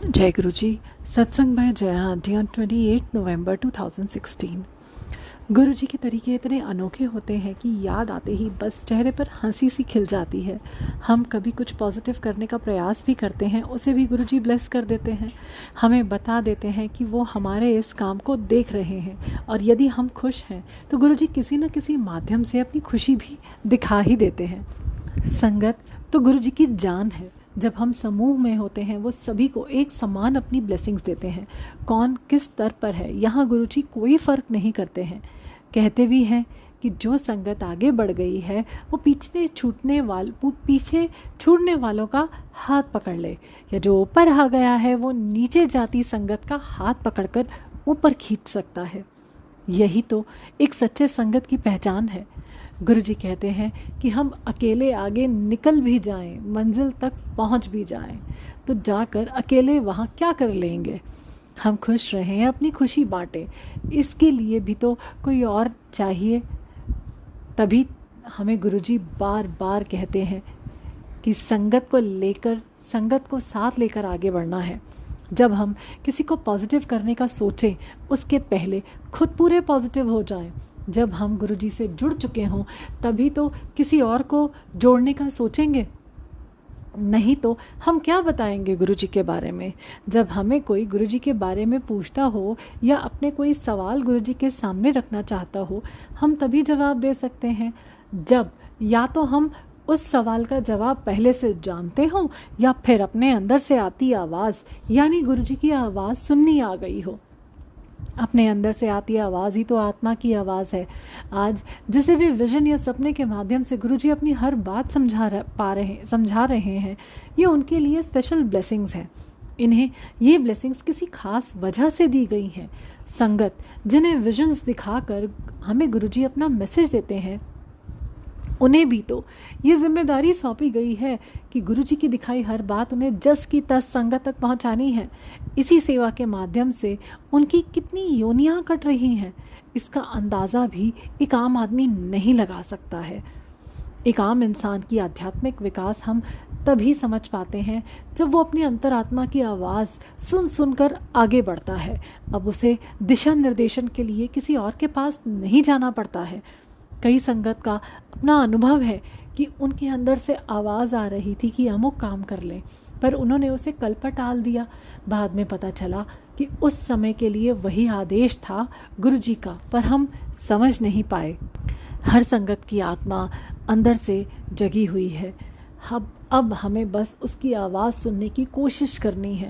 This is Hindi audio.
जय गुरु जी। सत्संग बाय जया डियर 28 नवंबर 2016। गुरु जी के तरीके इतने अनोखे होते हैं कि याद आते ही बस चेहरे पर हंसी सी खिल जाती है। हम कभी कुछ पॉजिटिव करने का प्रयास भी करते हैं, उसे भी गुरु जी ब्लेस कर देते हैं, हमें बता देते हैं कि वो हमारे इस काम को देख रहे हैं, और यदि हम खुश हैं तो गुरु जी किसी न किसी माध्यम से अपनी खुशी भी दिखा ही देते हैं। संगत तो गुरु जी की जान है। जब हम समूह में होते हैं वो सभी को एक समान अपनी ब्लेसिंग्स देते हैं। कौन किस स्तर पर है यहाँ गुरु जी कोई फ़र्क नहीं करते हैं। कहते भी हैं कि जो संगत आगे बढ़ गई है वो पीछे छूटने वालों का हाथ पकड़ ले, या जो ऊपर आ गया है वो नीचे जाती संगत का हाथ पकड़कर ऊपर खींच सकता है। यही तो एक सच्चे संगत की पहचान है। गुरु जी कहते हैं कि हम अकेले आगे निकल भी जाएं, मंजिल तक पहुंच भी जाएं, तो जाकर अकेले वहाँ क्या कर लेंगे। हम खुश रहें, अपनी खुशी बांटें, इसके लिए भी तो कोई और चाहिए। तभी हमें गुरु जी बार बार कहते हैं कि संगत को साथ लेकर आगे बढ़ना है। जब हम किसी को पॉजिटिव करने का सोचें उसके पहले खुद पूरे पॉजिटिव हो जाएं। जब हम गुरु जी से जुड़ चुके हों तभी तो किसी और को जोड़ने का सोचेंगे, नहीं तो हम क्या बताएंगे गुरु जी के बारे में। जब हमें कोई गुरु जी के बारे में पूछता हो या अपने कोई सवाल गुरु जी के सामने रखना चाहता हो, हम तभी जवाब दे सकते हैं जब या तो हम उस सवाल का जवाब पहले से जानते हों या फिर अपने अंदर से आती आवाज़ यानी गुरु जी की आवाज़ सुननी आ गई हो। अपने अंदर से आती आवाज़ ही तो आत्मा की आवाज़ है। आज जिसे भी विजन या सपने के माध्यम से गुरु जी अपनी हर बात समझा रहे हैं, ये उनके लिए स्पेशल ब्लेसिंग्स हैं। इन्हें ये ब्लेसिंग्स किसी खास वजह से दी गई हैं। संगत जिन्हें विजन्स दिखाकर हमें गुरु जी अपना मैसेज देते हैं, उन्हें भी तो ये जिम्मेदारी सौंपी गई है कि गुरु जी की दिखाई हर बात उन्हें जस की तस संगत तक पहुंचानी है। इसी सेवा के माध्यम से उनकी कितनी योनियां कट रही हैं, इसका अंदाज़ा भी एक आम आदमी नहीं लगा सकता है। एक आम इंसान की आध्यात्मिक विकास हम तभी समझ पाते हैं जब वो अपनी अंतरात्मा की आवाज़ सुनकर आगे बढ़ता है। अब उसे दिशा निर्देशन के लिए किसी और के पास नहीं जाना पड़ता है। कई संगत का अपना अनुभव है कि उनके अंदर से आवाज़ आ रही थी कि अमुक काम कर लें, पर उन्होंने उसे कल पर टाल दिया। बाद में पता चला कि उस समय के लिए वही आदेश था गुरु जी का, पर हम समझ नहीं पाए। हर संगत की आत्मा अंदर से जगी हुई है। अब हमें बस उसकी आवाज़ सुनने की कोशिश करनी है।